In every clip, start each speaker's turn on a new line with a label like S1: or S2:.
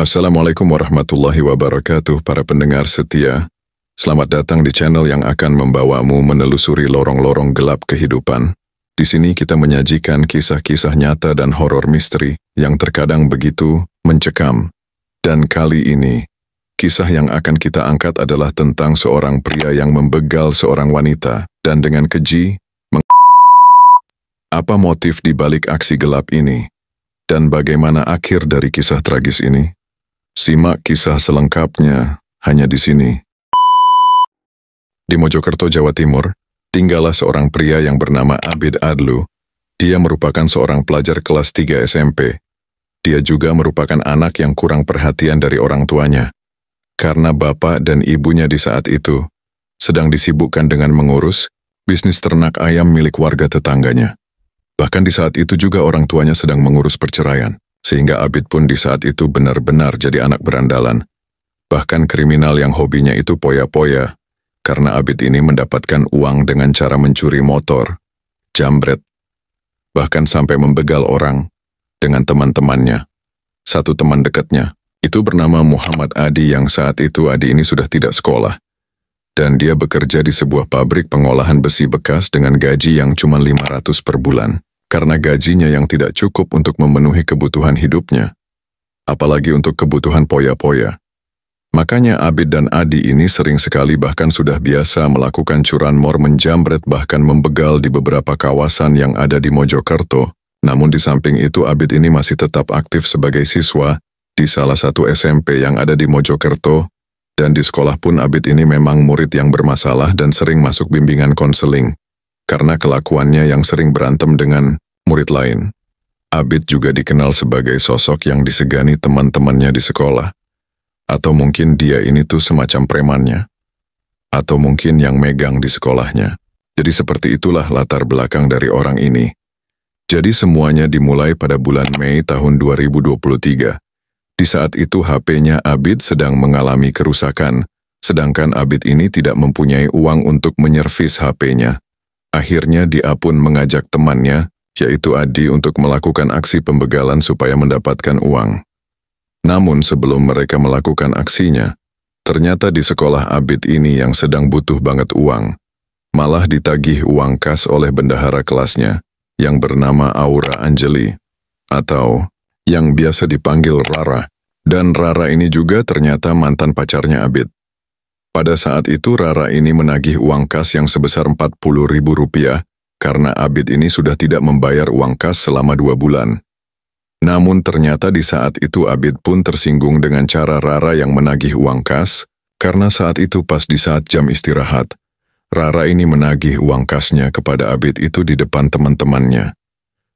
S1: Assalamualaikum warahmatullahi wabarakatuh para pendengar setia. Selamat datang di channel yang akan membawamu menelusuri lorong-lorong gelap kehidupan. Di sini kita menyajikan kisah-kisah nyata dan horor misteri yang terkadang begitu mencekam. Dan kali ini, kisah yang akan kita angkat adalah tentang seorang pria yang membegal seorang wanita dan dengan keji Apa motif di balik aksi gelap ini? Dan bagaimana akhir dari kisah tragis ini? Simak kisah selengkapnya hanya di sini. Di Mojokerto, Jawa Timur, tinggallah seorang pria yang bernama Abid Adlu. Dia merupakan seorang pelajar kelas 3 SMP. Dia juga merupakan anak yang kurang perhatian dari orang tuanya. Karena bapak dan ibunya di saat itu sedang disibukkan dengan mengurus bisnis ternak ayam milik warga tetangganya. Bahkan di saat itu juga orang tuanya sedang mengurus perceraian. Sehingga Abid pun di saat itu benar-benar jadi anak berandalan. Bahkan kriminal yang hobinya itu poya-poya, karena Abid ini mendapatkan uang dengan cara mencuri motor, jambret, bahkan sampai membegal orang dengan teman-temannya. Satu teman dekatnya, itu bernama Muhammad Adi yang saat itu Adi ini sudah tidak sekolah. Dan dia bekerja di sebuah pabrik pengolahan besi bekas dengan gaji yang cuma 500 per bulan. Karena gajinya yang tidak cukup untuk memenuhi kebutuhan hidupnya, apalagi untuk kebutuhan poya-poya. Makanya Abid dan Adi ini sering sekali bahkan sudah biasa melakukan curanmor, menjambret, bahkan membegal di beberapa kawasan yang ada di Mojokerto. Namun di samping itu Abid ini masih tetap aktif sebagai siswa di salah satu SMP yang ada di Mojokerto, dan di sekolah pun Abid ini memang murid yang bermasalah dan sering masuk bimbingan konseling. Karena kelakuannya yang sering berantem dengan murid lain. Abid juga dikenal sebagai sosok yang disegani teman-temannya di sekolah. Atau mungkin dia ini tuh semacam premannya. Atau mungkin yang megang di sekolahnya. Jadi seperti itulah latar belakang dari orang ini. Jadi semuanya dimulai pada bulan Mei tahun 2023. Di saat itu HP-nya Abid sedang mengalami kerusakan, sedangkan Abid ini tidak mempunyai uang untuk menyervis HP-nya. Akhirnya dia pun mengajak temannya, yaitu Adi, untuk melakukan aksi pembegalan supaya mendapatkan uang. Namun sebelum mereka melakukan aksinya, ternyata di sekolah Abid ini yang sedang butuh banget uang, malah ditagih uang kas oleh bendahara kelasnya, yang bernama Aura Anjeli, atau yang biasa dipanggil Rara. Dan Rara ini juga ternyata mantan pacarnya Abid. Pada saat itu Rara ini menagih uang kas yang sebesar Rp40.000 karena Abid ini sudah tidak membayar uang kas selama 2 bulan. Namun ternyata di saat itu Abid pun tersinggung dengan cara Rara yang menagih uang kas, karena saat itu pas di saat jam istirahat, Rara ini menagih uang kasnya kepada Abid itu di depan teman-temannya.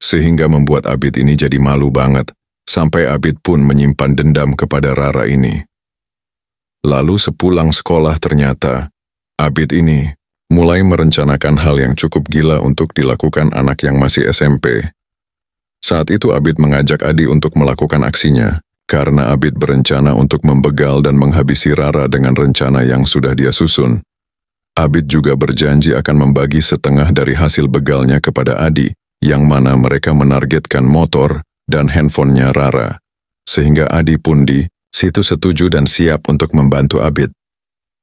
S1: Sehingga membuat Abid ini jadi malu banget, sampai Abid pun menyimpan dendam kepada Rara ini. Lalu sepulang sekolah ternyata, Abid ini mulai merencanakan hal yang cukup gila untuk dilakukan anak yang masih SMP. Saat itu Abid mengajak Adi untuk melakukan aksinya, karena Abid berencana untuk membegal dan menghabisi Rara dengan rencana yang sudah dia susun. Abid juga berjanji akan membagi setengah dari hasil begalnya kepada Adi, yang mana mereka menargetkan motor dan handphonenya Rara. Sehingga Adi pun di situ setuju dan siap untuk membantu Abid.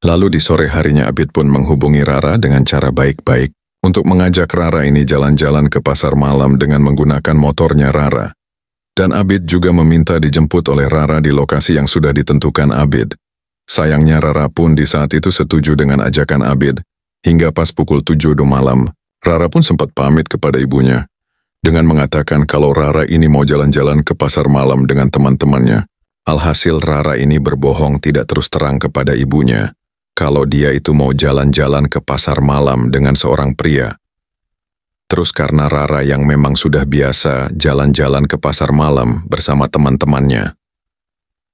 S1: Lalu di sore harinya Abid pun menghubungi Rara dengan cara baik-baik untuk mengajak Rara ini jalan-jalan ke pasar malam dengan menggunakan motornya Rara. Dan Abid juga meminta dijemput oleh Rara di lokasi yang sudah ditentukan Abid. Sayangnya Rara pun di saat itu setuju dengan ajakan Abid. Hingga pas pukul 7 malam, Rara pun sempat pamit kepada ibunya dengan mengatakan kalau Rara ini mau jalan-jalan ke pasar malam dengan teman-temannya. Alhasil Rara ini berbohong tidak terus terang kepada ibunya kalau dia itu mau jalan-jalan ke pasar malam dengan seorang pria. Terus karena Rara yang memang sudah biasa jalan-jalan ke pasar malam bersama teman-temannya,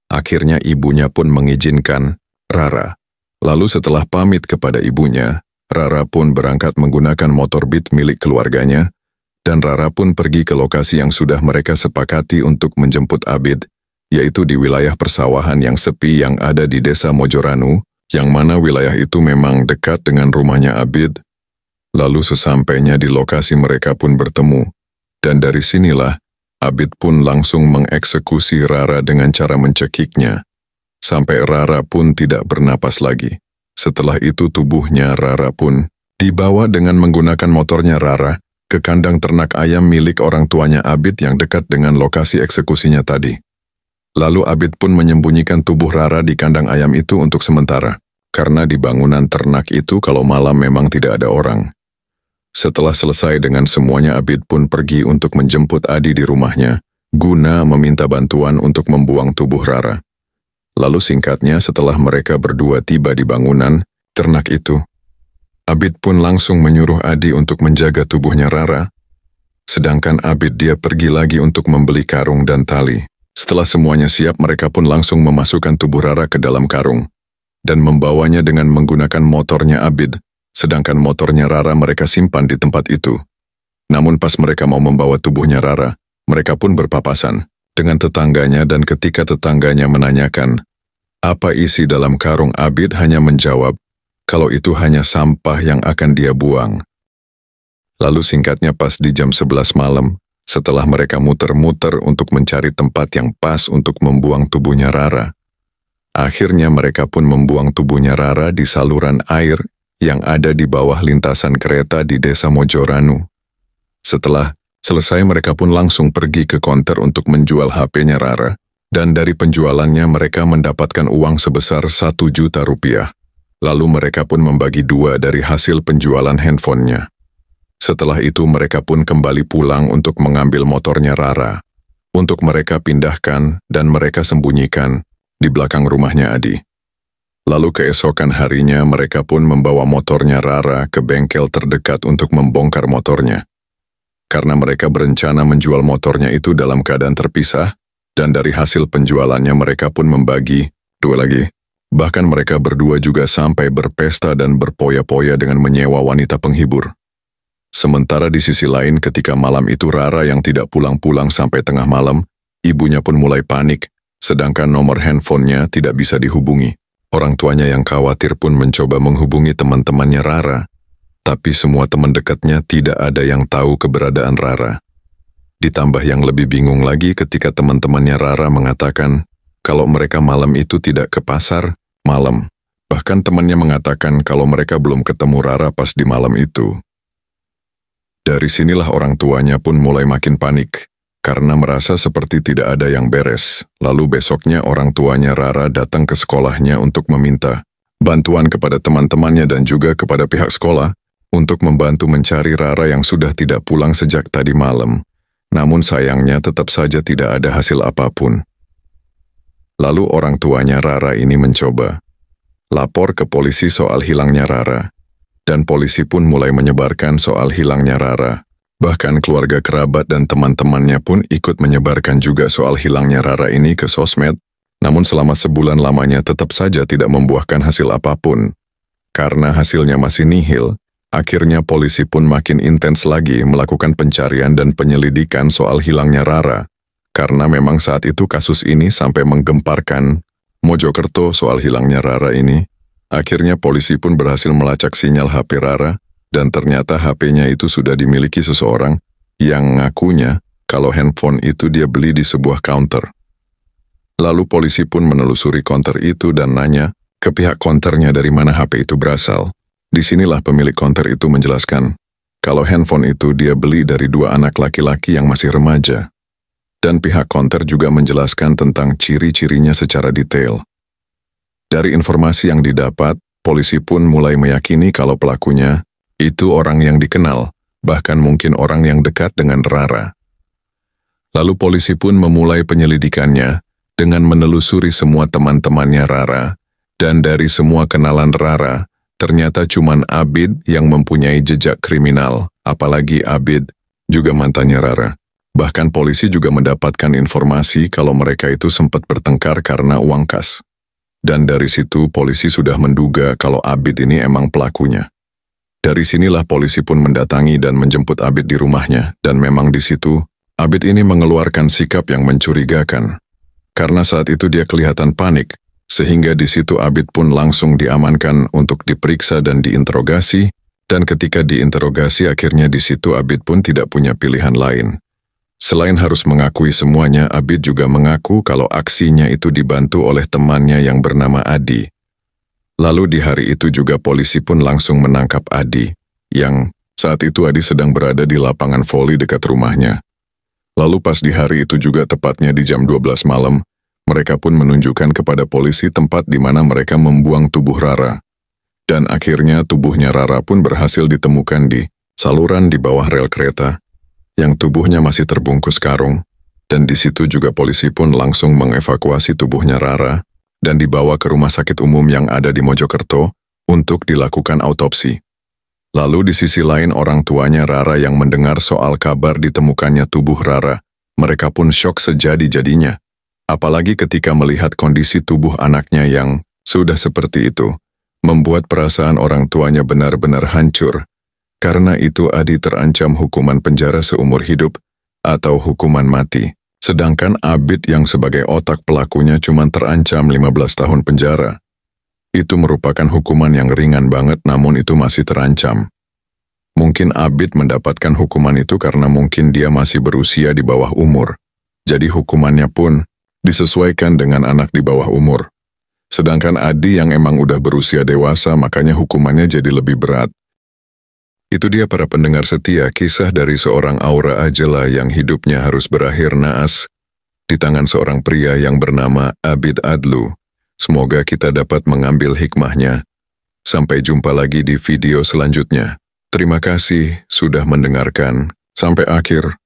S1: akhirnya ibunya pun mengizinkan Rara. Lalu setelah pamit kepada ibunya, Rara pun berangkat menggunakan motor Beat milik keluarganya, dan Rara pun pergi ke lokasi yang sudah mereka sepakati untuk menjemput Abid, yaitu di wilayah persawahan yang sepi yang ada di desa Mojoranu, yang mana wilayah itu memang dekat dengan rumahnya Abid. Lalu sesampainya di lokasi mereka pun bertemu, dan dari sinilah Abid pun langsung mengeksekusi Rara dengan cara mencekiknya, sampai Rara pun tidak bernapas lagi. Setelah itu tubuhnya Rara pun dibawa dengan menggunakan motornya Rara ke kandang ternak ayam milik orang tuanya Abid yang dekat dengan lokasi eksekusinya tadi. Lalu Abid pun menyembunyikan tubuh Rara di kandang ayam itu untuk sementara, karena di bangunan ternak itu kalau malam memang tidak ada orang. Setelah selesai dengan semuanya, Abid pun pergi untuk menjemput Adi di rumahnya, guna meminta bantuan untuk membuang tubuh Rara. Lalu singkatnya setelah mereka berdua tiba di bangunan ternak itu, Abid pun langsung menyuruh Adi untuk menjaga tubuhnya Rara, sedangkan Abid dia pergi lagi untuk membeli karung dan tali. Setelah semuanya siap, mereka pun langsung memasukkan tubuh Rara ke dalam karung dan membawanya dengan menggunakan motornya Abid, sedangkan motornya Rara mereka simpan di tempat itu. Namun pas mereka mau membawa tubuhnya Rara, mereka pun berpapasan dengan tetangganya, dan ketika tetangganya menanyakan apa isi dalam karung, Abid hanya menjawab kalau itu hanya sampah yang akan dia buang. Lalu singkatnya pas di jam 11 malam, setelah mereka muter-muter untuk mencari tempat yang pas untuk membuang tubuhnya Rara, akhirnya mereka pun membuang tubuhnya Rara di saluran air yang ada di bawah lintasan kereta di desa Mojoranu. Setelah selesai, mereka pun langsung pergi ke konter untuk menjual HP-nya Rara, dan dari penjualannya mereka mendapatkan uang sebesar 1 juta rupiah. Lalu mereka pun membagi 2 dari hasil penjualan handphonenya. Setelah itu mereka pun kembali pulang untuk mengambil motornya Rara, untuk mereka pindahkan dan mereka sembunyikan di belakang rumahnya Adi. Lalu keesokan harinya mereka pun membawa motornya Rara ke bengkel terdekat untuk membongkar motornya. Karena mereka berencana menjual motornya itu dalam keadaan terpisah, dan dari hasil penjualannya mereka pun membagi 2 lagi. Bahkan mereka berdua juga sampai berpesta dan berpoya-poya dengan menyewa wanita penghibur. Sementara di sisi lain ketika malam itu Rara yang tidak pulang-pulang sampai tengah malam, ibunya pun mulai panik, sedangkan nomor handphonenya tidak bisa dihubungi. Orang tuanya yang khawatir pun mencoba menghubungi teman-temannya Rara, tapi semua teman dekatnya tidak ada yang tahu keberadaan Rara. Ditambah yang lebih bingung lagi ketika teman-temannya Rara mengatakan kalau mereka malam itu tidak ke pasar malam. Bahkan temannya mengatakan kalau mereka belum ketemu Rara pas di malam itu. Dari sinilah orang tuanya pun mulai makin panik, karena merasa seperti tidak ada yang beres. Lalu besoknya orang tuanya Rara datang ke sekolahnya untuk meminta bantuan kepada teman-temannya dan juga kepada pihak sekolah untuk membantu mencari Rara yang sudah tidak pulang sejak tadi malam. Namun sayangnya tetap saja tidak ada hasil apapun. Lalu orang tuanya Rara ini mencoba lapor ke polisi soal hilangnya Rara, dan polisi pun mulai menyebarkan soal hilangnya Rara. Bahkan keluarga kerabat dan teman-temannya pun ikut menyebarkan juga soal hilangnya Rara ini ke sosmed, namun selama sebulan lamanya tetap saja tidak membuahkan hasil apapun. Karena hasilnya masih nihil, akhirnya polisi pun makin intens lagi melakukan pencarian dan penyelidikan soal hilangnya Rara. Karena memang saat itu kasus ini sampai menggemparkan Mojokerto soal hilangnya Rara ini, akhirnya polisi pun berhasil melacak sinyal HP Rara, dan ternyata HP-nya itu sudah dimiliki seseorang yang ngakunya kalau handphone itu dia beli di sebuah counter. Lalu polisi pun menelusuri counter itu dan nanya ke pihak counternya dari mana HP itu berasal. Disinilah pemilik counter itu menjelaskan kalau handphone itu dia beli dari 2 anak laki-laki yang masih remaja. Dan pihak counter juga menjelaskan tentang ciri-cirinya secara detail. Dari informasi yang didapat, polisi pun mulai meyakini kalau pelakunya itu orang yang dikenal, bahkan mungkin orang yang dekat dengan Rara. Lalu polisi pun memulai penyelidikannya dengan menelusuri semua teman-temannya Rara, dan dari semua kenalan Rara, ternyata cuman Abid yang mempunyai jejak kriminal, apalagi Abid juga mantannya Rara. Bahkan polisi juga mendapatkan informasi kalau mereka itu sempat bertengkar karena uang kas. Dan dari situ polisi sudah menduga kalau Abid ini emang pelakunya. Dari sinilah polisi pun mendatangi dan menjemput Abid di rumahnya, dan memang di situ Abid ini mengeluarkan sikap yang mencurigakan. Karena saat itu dia kelihatan panik, sehingga di situ Abid pun langsung diamankan untuk diperiksa dan diinterogasi, dan ketika diinterogasi akhirnya di situ Abid pun tidak punya pilihan lain. Selain harus mengakui semuanya, Abid juga mengaku kalau aksinya itu dibantu oleh temannya yang bernama Adi. Lalu di hari itu juga polisi pun langsung menangkap Adi, yang saat itu Adi sedang berada di lapangan voli dekat rumahnya. Lalu pas di hari itu juga tepatnya di jam 12 malam, mereka pun menunjukkan kepada polisi tempat di mana mereka membuang tubuh Rara. Dan akhirnya tubuhnya Rara pun berhasil ditemukan di saluran di bawah rel kereta, yang tubuhnya masih terbungkus karung, dan di situ juga polisi pun langsung mengevakuasi tubuhnya Rara dan dibawa ke rumah sakit umum yang ada di Mojokerto untuk dilakukan autopsi. Lalu di sisi lain orang tuanya Rara yang mendengar soal kabar ditemukannya tubuh Rara, mereka pun syok sejadi-jadinya. Apalagi ketika melihat kondisi tubuh anaknya yang sudah seperti itu, membuat perasaan orang tuanya benar-benar hancur. Karena itu Adi terancam hukuman penjara seumur hidup atau hukuman mati. Sedangkan Abid yang sebagai otak pelakunya cuma terancam 15 tahun penjara. Itu merupakan hukuman yang ringan banget namun itu masih terancam. Mungkin Abid mendapatkan hukuman itu karena mungkin dia masih berusia di bawah umur. Jadi hukumannya pun disesuaikan dengan anak di bawah umur. Sedangkan Adi yang emang udah berusia dewasa makanya hukumannya jadi lebih berat. Itu dia para pendengar setia, kisah dari seorang Aura Ajela yang hidupnya harus berakhir naas di tangan seorang pria yang bernama Abid Adlu. Semoga kita dapat mengambil hikmahnya. Sampai jumpa lagi di video selanjutnya. Terima kasih sudah mendengarkan sampai akhir.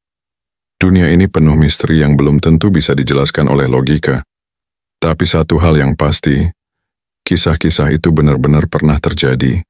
S1: Dunia ini penuh misteri yang belum tentu bisa dijelaskan oleh logika. Tapi satu hal yang pasti, kisah-kisah itu benar-benar pernah terjadi.